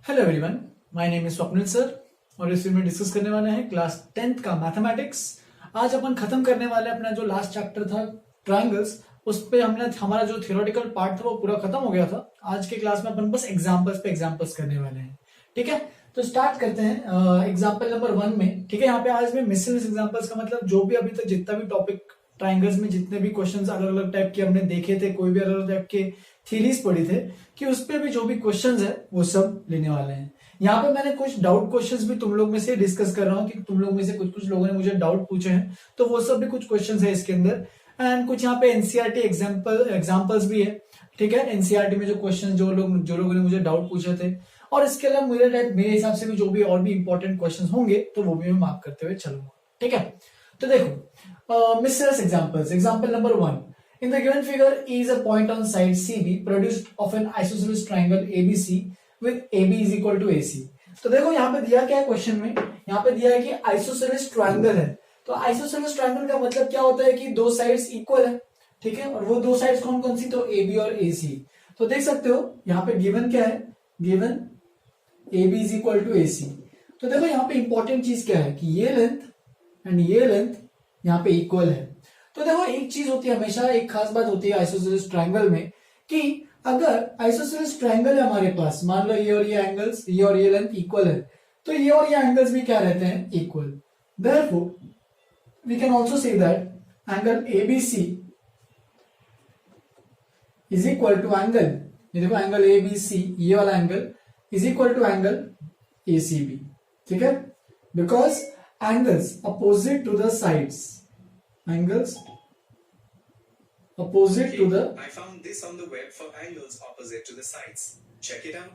Hello everyone, my name is Swapnil sir और इस video में डिस्कस करने वाले हैं क्लास 10th का मैथमेटिक्स। आज अपन खत्म करने वाले हैं अपना जो लास्ट चैप्टर था ट्रायंगल्स। उस पे हमने हमारा जो थियोरेटिकल पार्ट था वो पूरा खत्म हो गया था। आज के क्लास में अपन बस एग्जांपल्स पे एग्जांपल्स करने वाले हैं। ठीक है, तो स्टार्ट करते हैं एग्जांपल नंबर 1 में। ठीक है, यहाँ पे आज में मिसलेनियस एग्जांपल्स का मतलब जो भी अभी तक जितना भी टॉपिक ट्राइंगल्स में जितने भी क्वेश्चंस अलग अलग टाइप के हमने देखे थे, कोई भी अलग अलग टाइप के थ्योरीज पढ़ी थे कि उस पे भी जो भी क्वेश्चंस है वो सब लेने वाले हैं। यहाँ पे मैंने कुछ डाउट क्वेश्चंस भी तुम लोग में से डिस्कस कर रहा हूँ कि तुम लोग में से कुछ कुछ लोगों ने मुझे डाउट पूछे हैं, तो वो सब भी कुछ क्वेश्चंस है इसके अंदर। एंड कुछ यहाँ पे एनसीईआरटी एग्जांपल्स भी है। ठीक है, एनसीईआरटी में जो क्वेश्चन जो लोगों ने मुझे डाउट पूछे थे, और इसके अलावा मेरे हिसाब से भी जो भी और भी इंपॉर्टेंट क्वेश्चन होंगे तो वो भी मैं मार्क करते हुए चलूंगा। ठीक है, तो देखो miscellaneous examples. Example number 1, in the given figure E is a point on side CB produced of an isosceles triangle ABC with AB is equal to AC। तो देखो यहाँ पे दिया क्या है क्वेश्चन में, यहाँ पे दिया है कि आइसोसेलेस ट्रायंगल है। तो आइसोसेलेस ट्रायंगल का मतलब क्या होता है कि दो साइड्स इक्वल है। ठीक है, और वो दो साइड्स कौन कौन सी, तो AB और AC। तो देख सकते हो यहाँ पे गिवन क्या है, given AB is equal to AC। तो देखो यहाँ पे इंपॉर्टेंट चीज क्या है कि ये लेंथ एंड ये लेंथ यहाँ पे इक्वल है। तो देखो एक चीज होती है, हमेशा एक खास बात होती है आइसोसेलेस ट्रायंगल में कि अगर आइसोसेलेस ट्रायंगल है हमारे पास, मान लो ये और ये एंगल्स, ये और ये लेंथ इक्वल है, तो ये और ये एंगल्स भी क्या रहते हैं, equal. Therefore we can also say that angle ABC is equal to angle, ये देखो एंगल ABC, ये वाला angle is equal to angle ACB। ठीक है, because angles opposite to the sides, angles opposite to the I found this on the web for angles opposite to the sides. Check it out.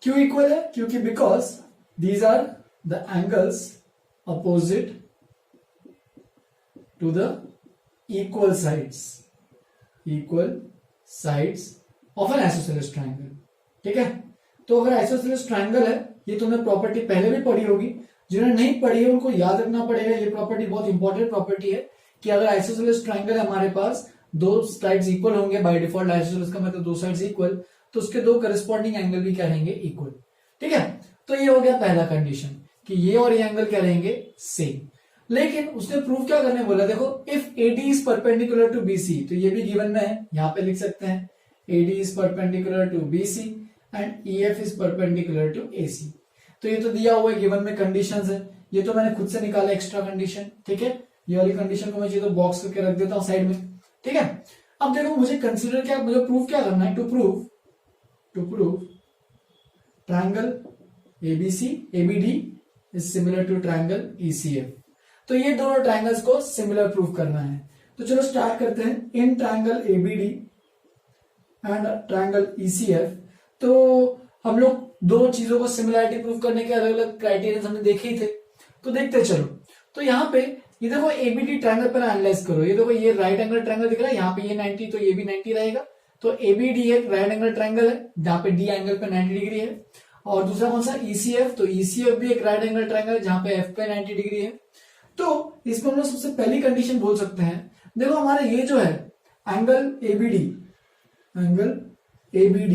क्यों equal है, क्योंकि because these are the angles opposite to the equal sides of an isosceles triangle। ठीक है, तो अगर isosceles triangle है, ये तुमने प्रॉपर्टी पहले भी पढ़ी होगी, जिन्होंने नहीं पढ़ी है उनको याद रखना पड़ेगा। ये प्रॉपर्टी बहुत इंपॉर्टेंट प्रॉपर्टी है कि अगर आइसोसेलेस ट्रायंगल है हमारे पास, दो साइड्स इक्वल होंगे, बाय डिफॉल्ट आइसोसेलेस का मतलब दो साइड्स इक्वल, तो उसके दो करस्पॉन्डिंग एंगल भी क्या रहेंगे, इक्वल। ठीक है, तो ये हो गया पहला कंडीशन कि ये और ये एंगल क्या रहेंगे, सेम। लेकिन उसने प्रूव क्या करने बोला, देखो if AD is perpendicular to BC, तो ये भी गिवन में है, यहां पे लिख सकते हैं AD is perpendicular to BC and EF is perpendicular to AC। तो ये तो दिया हुआ है, गिवन में कंडीशंस है, ये तो मैंने खुद से निकाला एक्स्ट्रा कंडीशन। ठीक है, ये वाली कंडीशन को मैं तो बॉक्स करके रख देता हूं साइड में। ठीक है, अब देखो मुझे कंसीडर क्या, मुझे प्रूव क्या करना है, to prove triangle ABC ABD is similar to triangle ECF। तो ये दोनों ट्रायंगल्स को सिमिलर प्रूव करना है। तो चलो स्टार्ट करते हैं। In triangle ABD and triangle ECF, तो हम लोग दो चीजों को सिमिलरिटी प्रूव करने के अलग अलग क्राइटेरिया हमने देखे ही थे, तो देखते चलो। तो यहाँ पे ये देखो ABD ट्रायंगल पर एनालाइज करो, ये देखो ये राइट एंगल ट्रायंगल दिख रहा है, यहाँ पे ये 90, तो ये भी 90 रहेगा। तो ABD एक राइट एंगल ट्रायंगल है जहाँ पे D एंगल पे 90 डिग्री है, और दूसरा कौन सा, ECF, तो ECF भी एक राइट एंगल ट्रायंगल है जहाँ पे F पे 90 डिग्री है। तो इसमें हम लोग सबसे पहली कंडीशन बोल सकते हैं, देखो हमारा ये जो है angle ABD,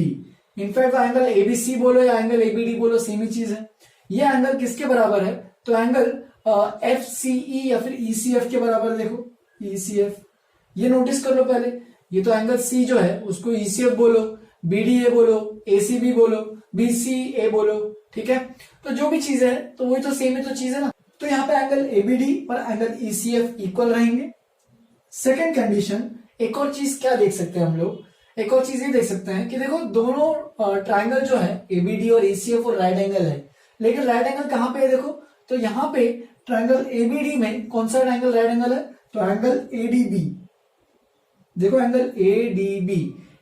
in fact angle ABC बोलो या एंगल ABD बोलो सेम ही चीज है। ये एंगल किसके बराबर है, तो एंगल FCE या फिर ECF के बराबर है। देखो ECF, ये नोटिस कर लो पहले, ये तो एंगल C जो है उसको ECF बोलो, BDA बोलो, ACB बोलो, BCA बोलो। ठीक है, तो जो भी चीज है तो वही तो सेम ही तो चीज है ना। तो यहाँ पे एंगल ABD और एंगल ECF इक्वल रहेंगे। सेकेंड कंडीशन, एक और चीज क्या देख सकते हैं हम लोग, एक और चीज ये देख सकते हैं कि देखो दोनों ट्रायंगल जो है ABD और ECF और राइट एंगल है, लेकिन राइट एंगल कहां पे है, देखो तो यहाँ पे ट्रायंगल ABD में कौन सा एंगल राइट एंगल है, तो एंगल ADB। देखो एंगल ADB,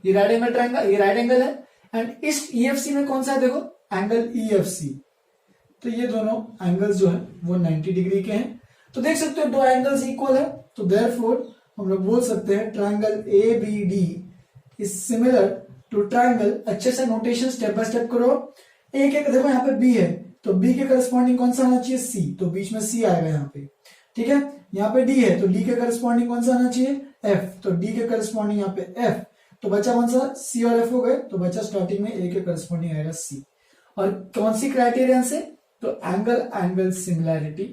ये राइट एंगल ट्रायंगल, ये राइट एंगल है, एंड इस EFC में कौन सा है, देखो एंगल EFC। तो ये दोनों एंगल्स जो है वो 90 डिग्री के हैं। तो देख सकते हो दो एंगल्स इक्वल है, तो देयरफॉर हम लोग बोल सकते हैं triangle ABD is similar to triangle. अच्छे से नोटेशन स्टेप बाय स्टेप करो, एक एक। देखो यहाँ पे B है, तो B के करस्पॉन्डिंग कौन सा आना चाहिए, C, तो बीच में C आएगा यहाँ पे। ठीक है, यहाँ पे डी है तो डी के करस्पॉन्डिंग कौन सा आना चाहिए, एफ, तो डी के करस्पॉन्डिंग यहाँ पे एफ, तो बचा कौन सा, सी और एफ हो गए, तो बचा स्टार्टिंग में ए के करस्पॉन्डिंग आएगा सी। और कौन सी क्राइटेरियन से, तो एंगल सिमिलैरिटी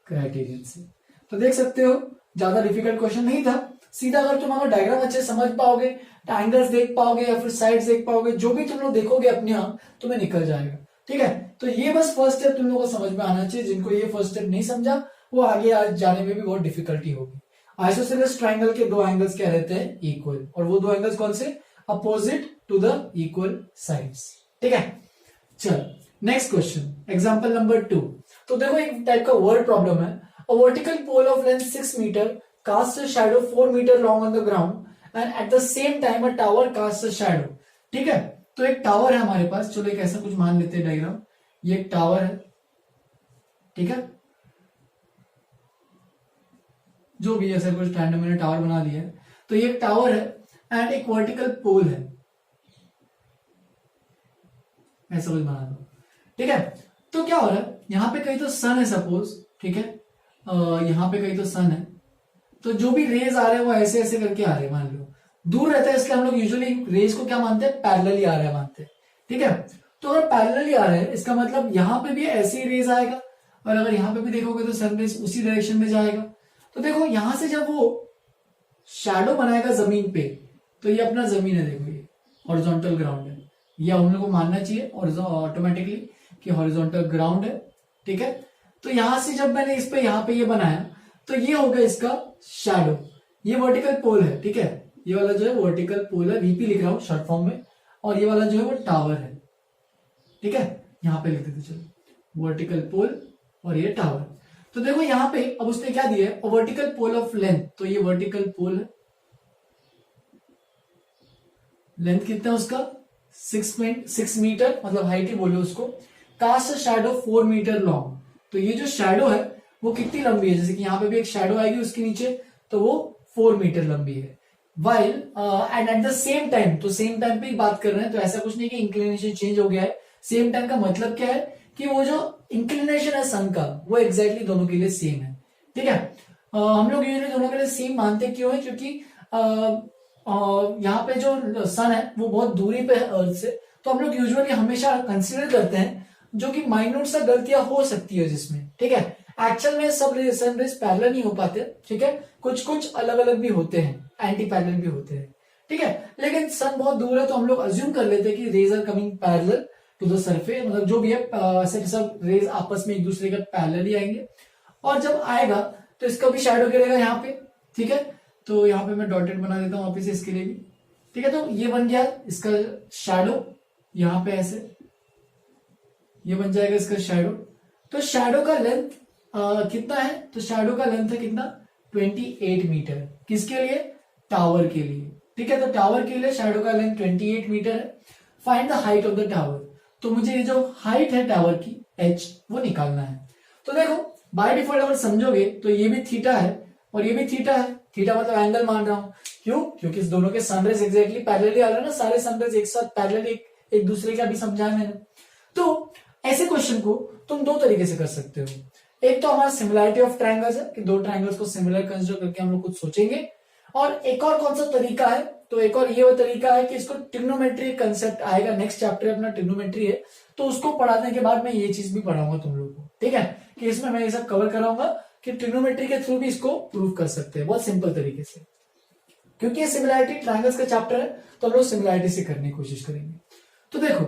क्राइटेरियन से। तो देख सकते हो ज्यादा डिफिकल्ट क्वेश्चन नहीं था, सीधा अगर तुम अगर डायग्राम अच्छे समझ पाओगे, एंगल्स देख पाओगे या फिर साइड्स देख पाओगे, जो भी तुम लोग देखोगे अपने आप तुम्हें निकल जाएगा। ठीक है, तो ये बस फर्स्ट स्टेप तुम लोगों को समझ में आना चाहिए। जिनको ये फर्स्ट स्टेप नहीं समझा वो आगे आज जाने में भी बहुत डिफिकल्टी होगी। आइसोसेलेस ट्राइंगल के दो एंगल्स क्या रहते हैं, इक्वल, और वो दो एंगल्स कौन से, opposite to the equal sides. ठीक है, चल नेक्स्ट क्वेश्चन, एग्जांपल नंबर 2। तो देखो एक टाइप का वर्ड प्रॉब्लम है। A vertical pole of length 6 metre cast a shadow 4 metre long on the ground and at the same time a tower cast a shadow. ठीक है, तो एक tower है हमारे पास, चलो एक ऐसा कुछ मान लेते हैं डायग्राम, ये एक टावर है। ठीक है, जो भी ऐसा कुछ रैंडम मैंने टावर बना दिया है, तो ये एक टावर है एंड एक वर्टिकल पोल है, ऐसा कुछ बना दो। ठीक है, तो क्या हो रहा है, यहाँ पे कहीं तो सन है सपोज, ठीक है, यहाँ पे कहीं तो सन है, तो जो भी रेज आ रहे हैं वो ऐसे ऐसे करके आ रहे हैं, मान लो दूर रहता है, इसलिए हम लोग यूजुअली रेज को क्या मानते हैं, पैरेलली आ रहा है मानते हैं। ठीक है, तो अगर पैरेलली आ रहे हैं इसका मतलब यहाँ पे भी ऐसे ही रेज आएगा, और अगर यहाँ पे भी देखोगे तो सन रेज उसी डायरेक्शन में जाएगा। तो देखो यहां से जब वो शैडो बनाएगा जमीन पे, तो ये अपना जमीन है, देखो ये हॉरिजॉन्टल ग्राउंड है, ये हम लोग को मानना चाहिए और ऑटोमेटिकली कि हॉरिजॉन्टल ग्राउंड है। ठीक है, तो यहां से जब मैंने इस पे यहाँ पे ये बनाया, तो ये हो गया इसका शैडो, ये वर्टिकल पोल है। ठीक है, ये वाला जो है वर्टिकल पोल है, वीपी लिख रहा हूं शॉर्ट फॉर्म में, और ये वाला जो है वो टावर है। ठीक है, यहां पे लिख देते चलो, वर्टिकल पोल और ये टावर। तो देखो यहां पे अब उसने क्या दिया है, वर्टिकल पोल ऑफ लेंथ, तो ये वर्टिकल पोल है, लेंथ कितना है उसका 6 मीटर, मतलब हाइट ही बोलो उसको, कास्ट शैडो 4 मीटर लॉन्ग। तो ये जो शैडो है वो कितनी लंबी है, जैसे कि यहाँ पे भी एक शैडो आएगी उसके नीचे, तो वो 4 मीटर लंबी है। While and at the same time, तो सेम टाइम पे ही बात कर रहे हैं, तो ऐसा कुछ नहीं कि इंक्लिनेशन चेंज हो गया है। सेम टाइम का मतलब क्या है कि वो जो इंक्लिनेशन है सन का वो एग्जैक्टली दोनों के लिए सेम है। ठीक है, हम लोग यूजुअली दोनों के लिए सेम मानते क्यों है, क्योंकि यहाँ पे जो सन है वो बहुत दूरी पे है अर्थ से, तो हम लोग यूजुअली हमेशा कंसिडर करते हैं जो कि माइन्यूट सा गलतियां हो सकती है जिसमें। ठीक है, एक्चुअल में सब सन रेज पैरेलल नहीं हो पाते। ठीक है, कुछ कुछ अलग अलग भी होते हैं, एंटी पैरेलल भी होते हैं। ठीक है, लेकिन सन बहुत दूर है तो हम लोग अज्यूम कर लेते हैं कि rays are coming parallel to the surface, मतलब जो भी है सब रेज आपस में एक दूसरे के पैरेलल ही आएंगे, और जब आएगा तो इसका भी शैडो गिरेगा यहाँ पे। ठीक है, तो यहाँ पे मैं डॉटेड बना देता हूँ वापिस इसके लिए भी। ठीक है, तो ये बन गया इसका शैडो, यहाँ पे ऐसे ये बन जाएगा इसका शैडो। तो शैडो का लेंथ कितना है, तो शैडो का लेंथ है कितना 28 मीटर, किसके लिए, टावर के लिए। ठीक है, तो टावर के लिए शैडो का लेंथ 28 मीटर है। Find the height of the tower, तो मुझे ये जो हाइट है टावर की h वो निकालना है। तो देखो बाय डिफॉल्ट अगर समझोगे तो ये भी थीटा है और ये भी थीटा है, थीटा मतलब एंगल मान रहा हूं, क्यों, क्योंकि इस दोनों के सनरेज एग्जैक्टली पैरेलली आ रहा है ना, सारे सनरेज एक साथ पैरेलली एक दूसरे का भी समझाया मैंने। तो ऐसे क्वेश्चन को तुम दो तरीके से कर सकते हो, एक तो हमारा सिमिलैरिटी ऑफ ट्रायंगल्स है कि दो ट्रायंगल्स को सिमिलर कंसीडर करके हम लोग कुछ सोचेंगे, और एक और कौन सा तरीका है, तो एक और ये वो तरीका है कि इसको ट्रिग्नोमेट्री कंसेप्ट आएगा, नेक्स्ट चैप्टर अपना ट्रिग्नोमेट्री है, तो उसको पढ़ाने के बाद मैं ये चीज भी पढ़ाऊंगा तुम लोगों को। ठीक है, कि इसमें मैं ये सब कवर कराऊंगा कि ट्रिग्नोमेट्री के थ्रू भी इसको प्रूव कर सकते हैं बहुत सिंपल तरीके से, क्योंकि ये सिमिलैरिटी ट्रायंगल्स का चैप्टर है तो हम लोग सिमिलैरिटी से करने की कोशिश करेंगे। तो देखो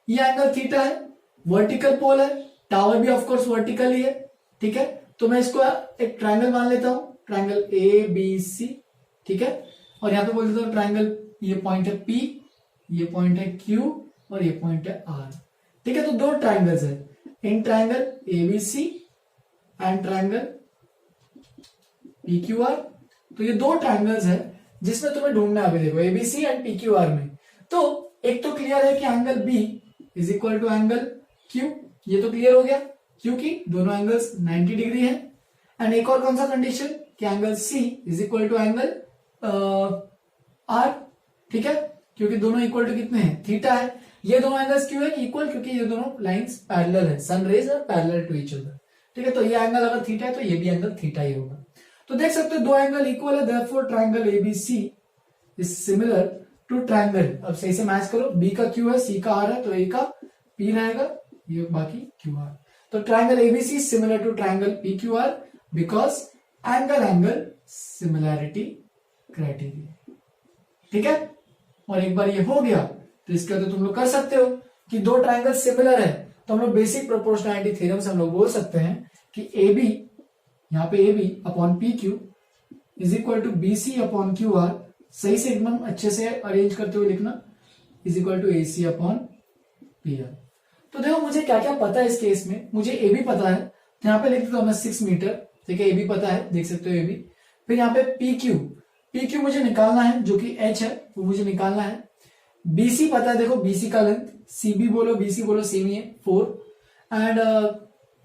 ये एंगल थीटा है, वर्टिकल पोल है, टावर भी ऑफकोर्स वर्टिकल ही है। ठीक है, तो मैं इसको एक ट्रायंगल मान लेता हूं, ट्रायंगल ए बी सी। ठीक है, और यहां पे बोल देता हूं ट्रायंगल, ये पॉइंट है P, ये पॉइंट है Q और ये पॉइंट है R। ठीक है, तो दो ट्रायंगल्स है, in triangle ABC and triangle PQR। तो ये दो ट्रायंगल्स है जिसमें तुम्हें ढूंढना है, अभी देखो ABC एंड PQR में। तो एक तो क्लियर है कि angle B is equal to angle Q, ये तो क्लियर हो गया क्योंकि दोनों एंगल्स 90 डिग्री है। एंड एक और कौन सा कंडीशन कि angle C is equal to angle R। ठीक है, क्योंकि दोनों इक्वल टू कितने हैं, थीटा है। ये दोनों एंगल्स क्यों है इक्वल, क्योंकि ये दोनों लाइंस पैरेलल है, sun rays are parallel to each other. ठीक है, तो ये एंगल अगर थीटा है तो ये भी एंगल थीटा ही होगा। तो देख सकते हो दो एंगल इक्वल है, therefore triangle ABC is similar to triangle. अब सही से मैच करो, बी का क्यू है, सी का आर है, तो ए का पी रहेगा, ये बाकी क्यू आर। तो triangle ABC similar to triangle P Q R because angle similarity criteria. ठीक है, और एक बार ये हो गया तो इसके बाद तुम लोग कर सकते हो कि दो ट्रायंगल सिमिलर है तो हम लोग बेसिक प्रोपोर्शनैलिटी थ्योरम से हम लोग बोल सकते हैं कि ए बी, यहाँ पे A B upon P Q is equal to B C upon Q R. सही से एकदम अच्छे से अरेंज करते हुए लिखना, is equal to A C upon P R. तो देखो मुझे क्या क्या पता है इस केस में, मुझे ए बी पता है तो यहाँ पे लिख देता हूं मैं 6 मीटर। ठीक है, ए बी पता है, देख सकते हो ए बी। फिर यहाँ पे पी क्यू मुझे निकालना है, जो कि एच है वो मुझे निकालना है। बीसी पता है, देखो बीसी का लेंथ, सीबी बोलो बीसी बोलो सेम ही है 4। एंड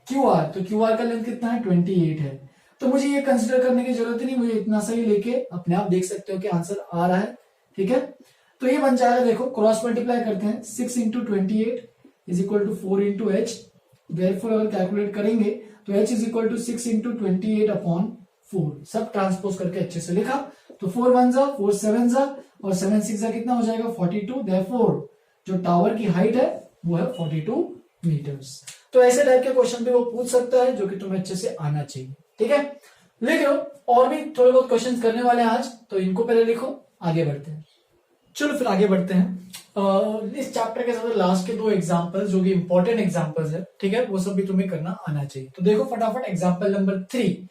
क्यू आर, तो क्यू आर का लेंथ कितना है 28 है। तो मुझे ये कंसिडर करने की जरूरत ही नहीं, मुझे इतना सा ही लेके अपने आप देख सकते हो कि आंसर आ रहा है। ठीक है, तो ये बन जाएगा, देखो क्रॉस मल्टीप्लाई करते हैं, 6 into 28 is equal to 4 into H. Therefore अगर कैलकुलेट करेंगे तो H is equal to 6 into 28 upon 4। सब ट्रांसपोज करके अच्छे से लिखा, तो 4 1 जा 4 7 जा और 7 6 जा कितना हो जाएगा 42। देयरफॉर जो टावर की हाइट है वो है 42 मीटर्स। तो ऐसे टाइप के क्वेश्चन भी वो पूछ सकता है जो कि तुम्हें अच्छे से आना चाहिए। ठीक है, लिख लो, और भी थोड़े बहुत क्वेश्चंस करने वाले हैं आज, तो इनको पहले लिखो, आगे बढ़ते हैं। चलो फिर आगे बढ़ते हैं। इस चैप्टर के साथ लास्ट के 2 एग्जांपल्स जो कि इंपॉर्टेंट एग्जांपल्स है, ठीक है, वो सब भी तुम्हें करना आना चाहिए। तो देखो फटाफट example number 3।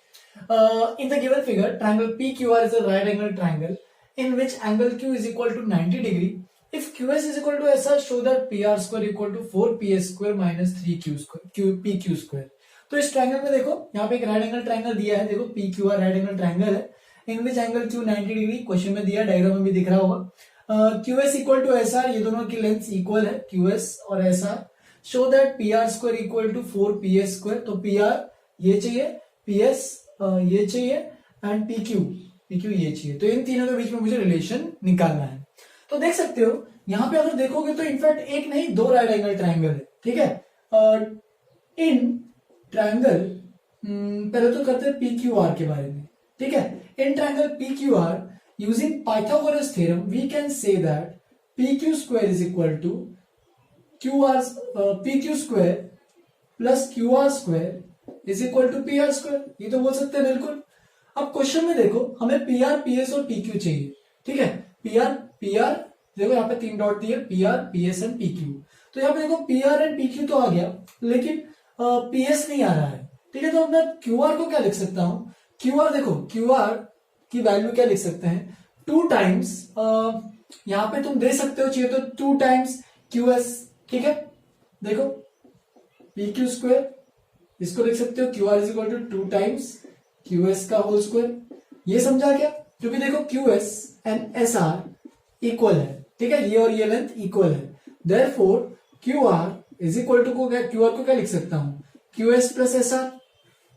In the given figure, triangle PQR is a right angle triangle in which angle Q is equal to 90 degree. If QS is equal to SR, show that PR square equal to 4PS square minus 3Q square, PQ square. तो इस triangle में देखो, यहाँ पे एक right angle triangle दिया है, देखो PQR राइट एंगल ट्रायंगल है, in which angle Q 90 degree question में दिया, डायग्राम में भी दिख रहा होगा। QS इक्वल टू SR, ये दोनों की लेंथ इक्वल है, QS और SR। Show that PR square equal to 4PS square, तो PR ये चाहिए, PS ये चाहिए एंड PQ ये चाहिए। तो इन तीनों के बीच में मुझे रिलेशन निकालना है। तो देख सकते हो यहाँ पे अगर देखोगे तो इनफैक्ट एक नहीं 2 राइट एंगल ट्रायंगल है। ठीक है, इन ट्रायंगल पहले तो करते हैं PQR के बारे में। ठीक है, in triangle PQR using Pythagoras theorem we can say that PQ square is equal to PQ square plus QR square is equal to PR square. ये तो बोल सकते हैं बिल्कुल। अब क्वेश्चन में देखो हमें PR, PS और PQ चाहिए। ठीक है, PR देखो यहाँ पे 3 डॉट दिए, PR, PS एंड PQ। तो यहाँ पे देखो PR एंड PQ तो आ गया, लेकिन PS नहीं आ रहा है। ठीक है, तो मैं QR को क्या लिख सकता हूँ, QR देखो QR की वैल्यू क्या लिख सकते हैं, 2 टाइम्स, यहाँ पे तुम दे सकते हो चाहिए तो 2 टाइम्स QS। ठीक है, देखो PQ स्क्वायर, इसको लिख सकते हो QR is equal to 2 times QS का होल स्क्वायर। ये समझा क्या, क्योंकि देखो QS एंड SR इक्वल है। ठीक है, ये और ये लेंथ इक्वल है, therefore QR is equal to QR को क्या लिख सकता हूं, QS प्लस SR।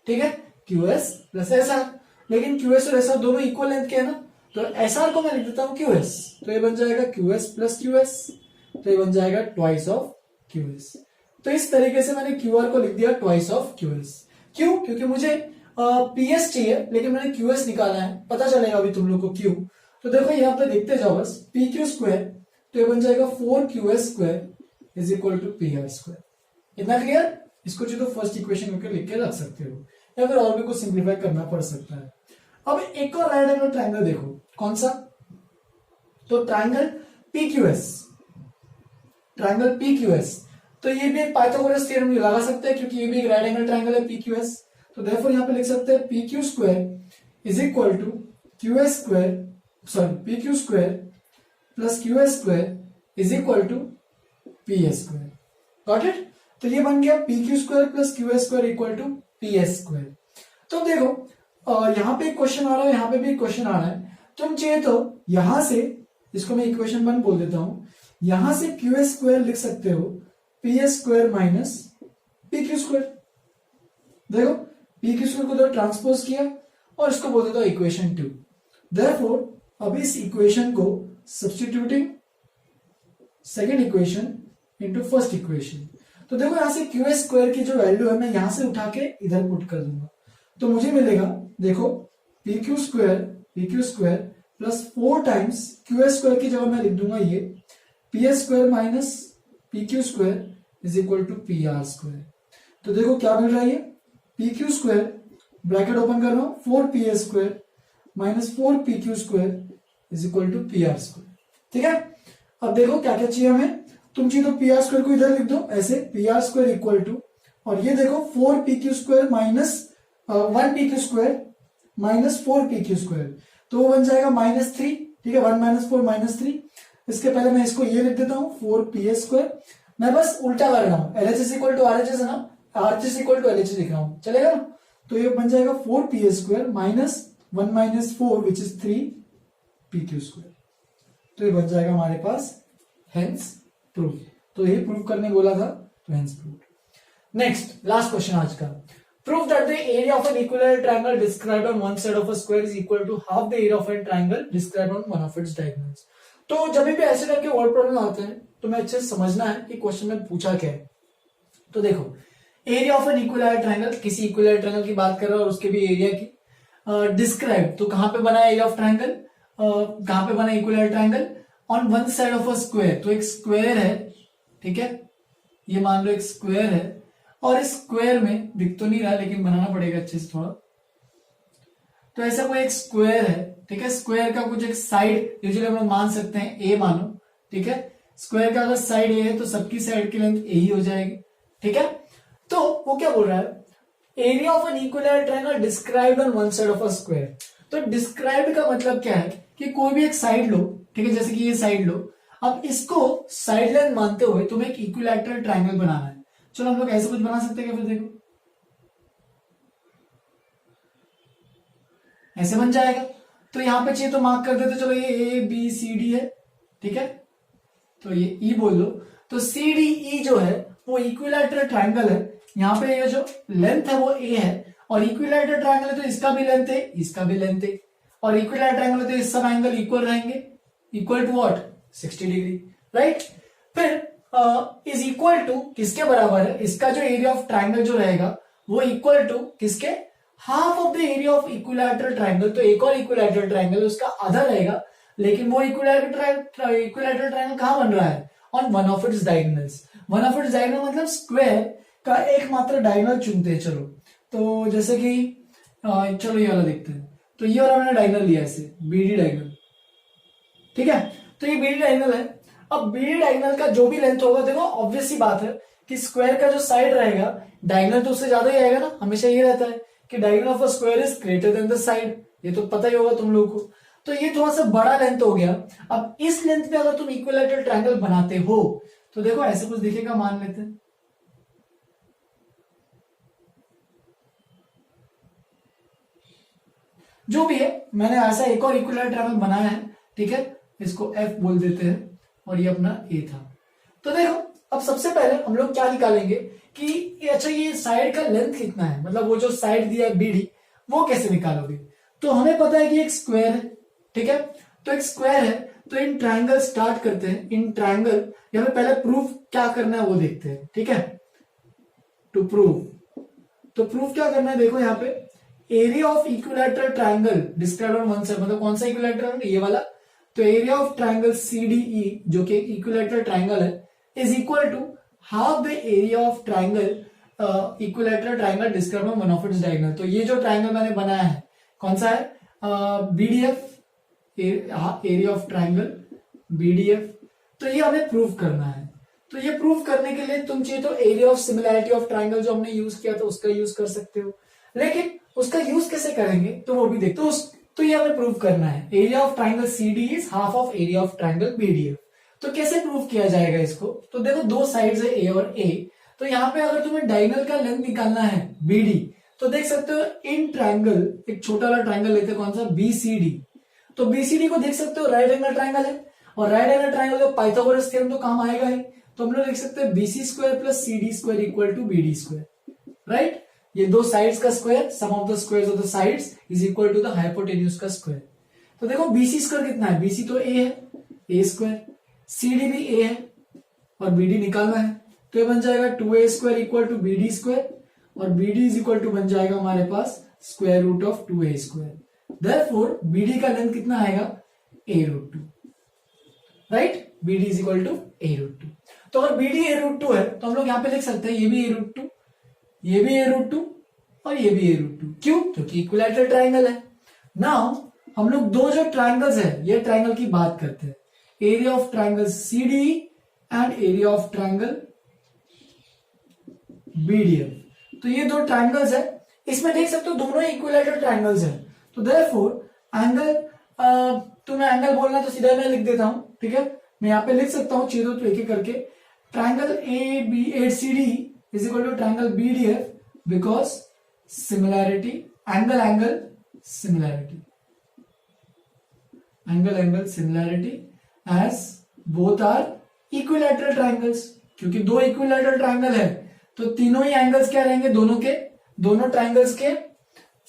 ठीक है, QS प्लस SR, लेकिन QS और SR दोनों इक्वल लेंथ के है ना, तो SR को मैं लिख देता हूं QS, तो ये बन जाएगा QS प्लस QS, तो ये बन जाएगा ट्वाइस ऑफ QS। तो इस तरीके से मैंने QR को लिख दिया ट्वाइस ऑफ QS। क्यों, क्योंकि मुझे PS चाहिए लेकिन मैंने QS निकाला है, पता चलेगा अभी तुम लोग को क्यों। तो देखो यहाँ पे देखते जाओ बस, PQ स्क्वायर तो ये बन जाएगा 4QS square is equal to PR square. इतना क्लियर, इसको जो तो फर्स्ट इक्वेशन करके लिख के रख सकते हो, या फिर और भी कुछ सिंप्लीफाई करना पड़ सकता है। अब एक और राइट एंगल ट्रायंगल देखो, कौन सा, तो ट्रायंगल PQS, तो ये भी एक पाइथागोरस थ्योरम लगा सकते हैं क्योंकि ये भी एक राइट एंगल ट्रायंगल है PQS। तो देयरफॉर यहाँ पे लिख सकते हैं PQ square is equal to QS square, sorry PQ square plus QS square is equal to PS square. Got it, तो ये बन गया PQ square plus QS square equal to PS square. तो देखो यहाँ पे एक क्वेश्चन आ रहा है, यहाँ पे भी एक क्वेश्चन आ रहा है, तुम चाहे तो यहां से इसको मैं इक्वेशन 1 बोल देता हूं, यहां से QS स्क्वायर लिख सकते हो PS square minus PQ square. देखो PQ स्क्वायर को तो ट्रांसपोज किया और इसको बोल देता हूं इक्वेशन 2। देयरफॉर अब इस इक्वेशन को substituting second equation into first equation, तो तो देखो यहाँ से क्यू स्क्वायर की जो वैल्यू है मैं यहां से उठा के इधर पुट कर दूंगा, तो मुझे मिलेगा देखो P Q square plus 4 times Q square की जगह मैं लिख दूंगा ये P square minus P Q square is equal to P R square. तो देखो क्या मिल रहा है, ये P Q square bracket open कर रहा हूं 4 P square minus 4 P Q square is equal to P R square. ठीक है, अब देखो क्या क्या चाहिए हमें, तुम चाहिए तो पी आर स्क्वायर को इधर लिख दो ऐसे P R square equal to, और ये देखो 4 P Q square minus 1 P Q square minus 4 P Q square, तो वो बन जाएगा -3। ठीक है, 1 माइनस 4 -3। इसके पहले मैं इसको ये लिख देता हूं 4 पी स्क्वायर, मैं बस उल्टा कर रहा हूं, L H is equal to R H है ना, R H is equal to L H लिख रहा हूं, चलेगा ना। तो ये बन जाएगा 4 P square minus 1 minus 4 which is 3 P Q square. तो ये बन जाएगा हमारे पास हेंस प्रूफ। तो ये प्रूफ करने बोला था, तो hence proof. Next last question आज का, prove that the area of an equilateral triangle described on one side of a square is equal to half the area of an triangle described on one of its diagonals. तो जब भी ऐसे type के word problem आते हैं तो मैं अच्छे से समझना है कि क्वेश्चन में पूछा क्या है। तो देखो area of an equilateral triangle, किसी इक्विलैटरल ट्रायंगल की बात कर रहा है और उसके भी एरिया की डिस्क्राइब, तो कहां पे बना है एरिया ऑफ ट्रायंगल, कहां पे बना equilateral triangle on one side of a square. तो एक स्क्वायर है, ठीक है, ये मान लो एक स्क्वायर है, और इस स्क्वायर में दिख तो नहीं रहा लेकिन बनाना पड़ेगा अच्छे से थोड़ा। तो ऐसा कोई एक स्क्वायर है, ठीक है, स्क्वायर का कुछ एक साइड यूजुअली हम लोग मान सकते हैं ए मानो, ठीक है, स्क्वायर का अगर साइड ए है तो सबकी साइड की लेंथ ए ही हो जाएगी। ठीक है, तो वो क्या बोल रहा है, area of an equilateral triangle described on one side of a square. तो डिस्क्राइब्ड का मतलब क्या है कि कोई भी एक साइड लो, ठीक है, जैसे कि ये साइड लो, अब इसको साइड लेंथ मानते हुए तुम्हें एक इक्विलैटरल ट्रायंगल बनाना है। चलो हम लोग ऐसे कुछ बना सकते हैं क्या, फिर देखो ऐसे बन जाएगा। तो यहां पे चाहिए तो मार्क कर देते, चलो ये ए बी सी डी है, ठीक है, तो ये ई बोल दो। तो सी डी ई जो है वो इक्विलैटरल ट्रायंगल है, यहाँ पे ये जो लेंथ है वो ए है, और इक्विलैटरल ट्रायंगल है तो इसका भी लेंथ है, इसका भी लेंथ है, और इक्विलैटरल ट्रायंगल है तो इस सब एंगल इक्वल रहेंगे, equal to what 60 degree, right. फिर इज इक्वल टू किसके बराबर है, इसका जो एरिया ऑफ ट्रायंगल जो रहेगा वो इक्वल टू किसके, half of the area of equilateral triangle. तो एक और इक्विलैटरल ट्रायंगल उसका आधा रहेगा, लेकिन वो इक्विलैटरल ट्रायंगल कहां बन रहा है, on one of its diagonals. One of its diagonal मतलब स्क्वायर का एकमात्र डायगोनल चुनते हैं। चलो तो जैसे कि चलो ये वाला देखते हैं, तो ये वाला मैंने डायगोनल लिया ऐसे बीडी डायगोनल, ठीक है, तो ये बीडी डायगोनल है। अब बीडी डायगोनल का जो भी लेंथ होगा, देखो ऑब्वियस सी बात है कि स्क्वायर का जो साइड रहेगा डायगोनल तो उससे ज्यादा ही आएगा ना, हमेशा ये रहता है कि diagonal of a square is greater than the side, ये तो पता ही होगा तुम लोगों को। तो ये थोड़ा सा बड़ा लेंथ हो गया। अब इस लेंथ पे अगर तुम इक्विलैटरल ट्रायंगल बनाते हो तो देखो ऐसे कुछ दिखेगा, मान लेते हैं जो भी है, मैंने ऐसा एक और इक्विलैटरल ट्रायंगल बनाया है, ठीक है, इसको एफ बोल देते हैं, और ये अपना ए था। तो देखो अब सबसे पहले हम लोग क्या निकालेंगे कि अच्छा ये साइड का लेंथ कितना है, मतलब वो जो साइड दिया है बीडी वो कैसे निकालोगे। तो हमें पता है कि एक स्क्वायर है, ठीक है, तो एक स्क्वायर है, तो इन ट्रायंगल स्टार्ट करते हैं। इन ट्रायंगल यहाँ पे पहले प्रूफ क्या करना है वो देखते हैं, ठीक है, टू प्रूव। तो प्रूफ क्या करना है, देखो यहाँ पे area of equilateral triangle described on one side, मतलब कौन सा इक्विलैटरल, ये वाला। तो एरिया ऑफ ट्रायंगल सीडीई जो कि इक्विलैटरल ट्रायंगल है is equal to half the area of triangle equilateral triangle described on one of its diagonal. तो ये जो ट्रायंगल मैंने बनाया है कौन सा है, BDF, area of triangle BDF. तो ये हमें प्रूव करना है। तो ये प्रूव करने के लिए तुम चाहिए तो area of similarity of triangle जो हमने यूज किया था उसका यूज कर सकते हो, लेकिन उसका यूज कैसे करेंगे तो वो भी देखते। तो ये हमें प्रूव करना है, area of triangle CD is half of area of triangle BDF. तो कैसे प्रूव किया जाएगा इसको, तो देखो दो साइड्स है ए और ए, तो यहाँ पे अगर तुम्हें डायगोनल का लेंथ निकालना है बीडी, तो देख सकते हो इन ट्रायंगल एक छोटा वाला ट्रायंगल लेते हैं, कौन सा, बीसीडी। तो बीसीडी को देख सकते हो राइट एंगल ट्रायंगल है, और राइट एंगल ट्रायंगल का पाइथागोरस थ्योरम तो काम आएगा ही। तो हम लोग देख सकते हैं BC square plus CD square equal to BD square, right. ये दो साइड्स का square, sum of the squares of the sides is equal to the hypotenuse का स्क्वायर। तो देखो बीसी स्क्वायर कितना है, बीसी तो ए है, ए स्क्वायर, सीडी भी ए है, और बीडी निकालना है। तो ये बन जाएगा 2a² इक्वल टू BD² और BD इज इक्वल टू बन जाएगा हमारे पास square root of 2a²। Therefore BD का लेंथ कितना आएगा a√2, right. BD is equal to a√2। तो अगर BD a√2 है तो हम लोग यहां पे लिख सकते हैं ये भी a√2, ये भी a√2 और ये भी a√2। क्यों? क्योंकि इक्विलैटरल ट्राइंगल है। नाउ हम लोग दो जो ट्राइंगल्स है ये ट्राइंगल की बात करते हैं, area of triangle CD and area of triangle BDF। तो ये दो ट्राइंगल्स है, इसमें देख सकते हो दोनों इक्विलैटरल ट्राइंगल्स है। तो देयरफॉर एंगल, तुम्हें एंगल बोलना तो सीधा मैं लिख देता हूं, ठीक है। मैं यहाँ पे लिख सकता हूँ चीजों तो एक एक करके। Triangle ACD is equal to triangle BDF because similarity, angle similarity, angle similarity as both are equilateral triangles. क्योंकि दो इक्विलैटरल ट्राइंगल है तो तीनों ही एंगल्स क्या रहेंगे, दोनों ट्राइंगल्स के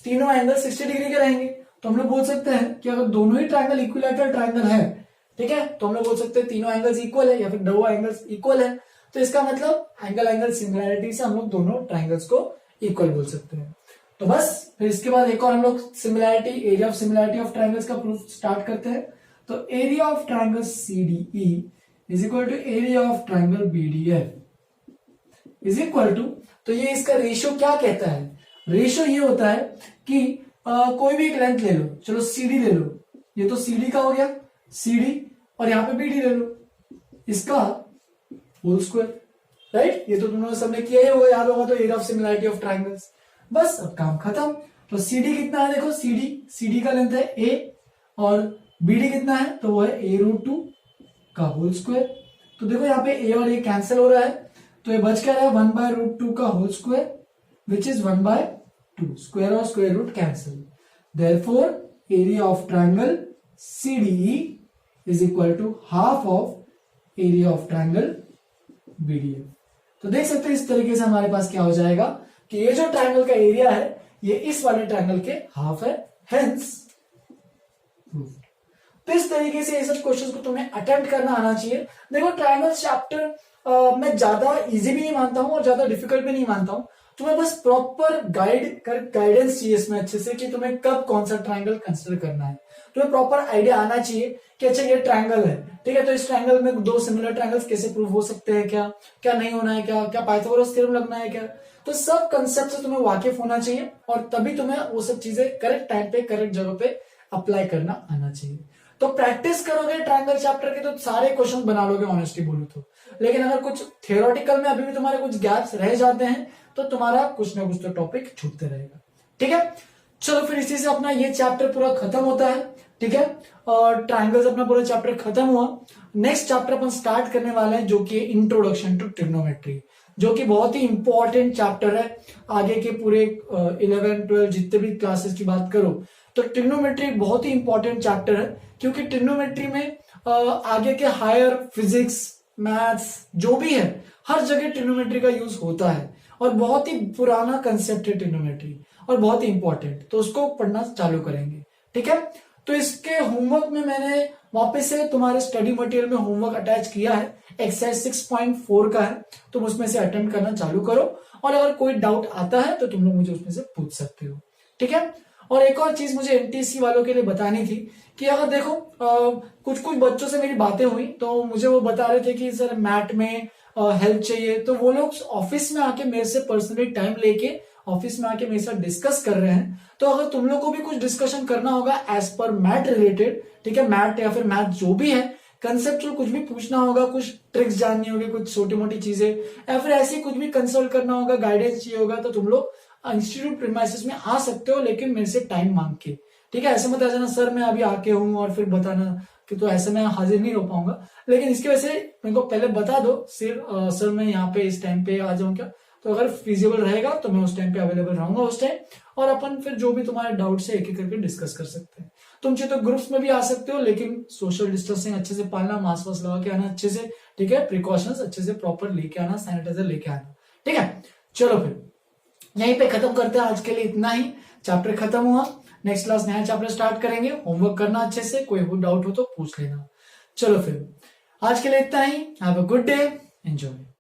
तीनों एंगल 60 डिग्री के रहेंगे। तो हम लोग बोल सकते हैं कि अगर दोनों ही ट्राइंगल इक्विलैटरल ट्राइंगल है, ठीक है, तो हम लोग बोल सकते हैं तीनों एंगल्स इक्वल है या फिर दो एंगल्स इक्वल है। तो इसका मतलब एंगल सिमिलैरिटी से हम लोग दोनों ट्राइंगल्स को इक्वल बोल सकते हैं। तो बस फिर इसके बाद एक और हम लोग similarity, area of similarity of triangles का प्रूफ स्टार्ट करते हैं। तो area of triangle CDE is equal to area of triangle BDF is equal to, तो ये इसका रेशियो क्या कहता है, रेशियो ये होता है कि कोई भी एक लेंथ ले लो, चलो CD ले लो, ये तो CD का हो गया CD, और यहां पे BD ले लो, इसका होल स्क्वायर, राइट। ये तो तुम लोगों सबने किया ही होगा, याद होगा। तो area of similarity of triangles, बस अब काम खत्म। तो CD कितना है, देखो CD का लेंथ है A और BD कितना है, तो वो है a√2 का होल स्क्वायर। तो देखो यहाँ पे A और A कैंसिल हो रहा है, तो ये बच क्या रहा है 1/√2 का whole square which is 1/2, square और square root cancel. Therefore area of triangle CDE is equal to half of area of triangle BDF। तो देख सकते हैं इस तरीके से हमारे पास क्या हो जाएगा कि ये जो ट्राइंगल का एरिया है ये इस वाले ट्राइंगल के हाफ है, हेंस प्रूव्ड। तो इस तरीके से ये सब क्वेश्चंस को तुम्हें अटेम्प्ट करना आना चाहिए। देखो ट्राइंगल चैप्टर मैं ज्यादा इजी भी नहीं मानता हूं और ज्यादा डिफिकल्ट भी नहीं मानता हूं। तुम्हें बस प्रॉपर गाइडेंस चाहिए इसमें अच्छे से कि तुम्हें कब कौन सा ट्राइंगल कंसिडर करना है। तुम्हें प्रॉपर आइडिया आना चाहिए कि अच्छा ये ट्राइंगल है, ठीक है, तो इस ट्राइंगल में दो सिमिलर ट्राइंगल्स कैसे प्रूव हो सकते हैं, क्या नहीं होना है, क्या पाइथागोरस थ्योरम लगना है क्या। तो सब कंसेप्ट से तुम्हें वाकिफ होना चाहिए और तभी तुम्हें वो सब चीजें करेक्ट टाइम पे करेक्ट जगह पे अप्लाई करना आना चाहिए। तो प्रैक्टिस करोगे ट्राइंगल चैप्टर के तो सारे क्वेश्चन बना लोगे ऑनेस्टली बोलूं तो। लेकिन अगर कुछ थियोरेटिकल में अभी भी तुम्हारे कुछ गैप्स रह जाते हैं तो तुम्हारा कुछ ना कुछ तो टॉपिक छूटते रहेगा, ठीक है। चलो फिर इसी से अपना ये चैप्टर पूरा खत्म होता है, ठीक है, और ट्राइंगल्स अपना पूरा चैप्टर खत्म हुआ। नेक्स्ट चैप्टर अपन स्टार्ट करने वाले हैं जो कि इंट्रोडक्शन टू ट्रिग्नोमेट्री, जो कि बहुत ही इंपॉर्टेंट चैप्टर है। आगे के पूरे 11, 12 जितने भी क्लासेस की बात करो तो ट्रिग्नोमेट्री बहुत ही इंपॉर्टेंट चैप्टर है, क्योंकि ट्रिग्नोमेट्री में आगे के हायर फिजिक्स, मैथ्स जो भी है हर जगह ट्रिग्नोमेट्री का यूज होता है और बहुत ही पुराना कंसेप्ट है ट्रिग्नोमेट्री और बहुत ही इंपॉर्टेंट, तो उसको पढ़ना चालू करेंगे, ठीक है। तो इसके होमवर्क में मैंने वापस से तुम्हारे स्टडी मटेरियल में होमवर्क अटैच किया है, एक्सरसाइज 6.4 का है, तुम उसमें से अटेम्प्ट करना चालू करो और अगर कोई डाउट आता है तो तुम लोग मुझे उसमें से पूछ सकते हो, ठीक है। और एक और चीज मुझे एनटीएससी वालों के लिए बतानी थी कि अगर देखो कुछ बच्चों से मेरी बातें हुई तो मुझे वो बता रहे थे कि सर मैथ में हेल्प चाहिए, तो वो लोग ऑफिस में आके मेरे से पर्सनली टाइम लेके ऑफिस में आके मेरे साथ डिस्कस कर रहे हैं। तो अगर तुम लोग को भी कुछ डिस्कशन करना होगा एज पर मैथ रिलेटेड, ठीक है, मैथ या फिर मैथ जो भी है कंसेप्चुअल कुछ भी पूछना होगा, कुछ ट्रिक्स जाननी होगी, कुछ छोटी मोटी चीजें या फिर ऐसी कुछ भी कंसल्ट करना होगा, गाइडेंस चाहिए होगा, तो तुम लोग इंस्टीट्यूट प्रीमाइसेस में आ सकते हो, लेकिन मेरे से टाइम मांग के, ठीक है। ऐसे मत आ जाना सर मैं अभी आके हूं और फिर बताना कि, तो ऐसे मैं हाजिर नहीं हो पाऊंगा। लेकिन इसकी वजह से मेरे को पहले बता दो सिर्फ सर मैं यहाँ पे इस टाइम पे आ जाऊं क्या, तो अगर फिजिबल रहेगा तो मैं उस टाइम पे अवेलेबल रहूंगा उस टाइम, और अपन फिर जो भी तुम्हारे डाउट है एक एक करके डिस्कस कर सकते हैं। तुम चाहे तो ग्रुप्स में भी आ सकते हो, लेकिन सोशल डिस्टेंसिंग अच्छे से पालना, मास्क वास्क लगा के आना अच्छे से, ठीक है, प्रिकॉशंस अच्छे से प्रॉपर लेके आना, सैनिटाइजर लेके आना, ठीक है। चलो फिर यहीं पे खत्म करते हैं आज के लिए, इतना ही, चैप्टर खत्म हुआ। नेक्स्ट क्लास नया चैप्टर स्टार्ट करेंगे, होमवर्क करना अच्छे से, कोई डाउट हो तो पूछ लेना। चलो फिर आज के लिए इतना ही, have a good day, enjoy.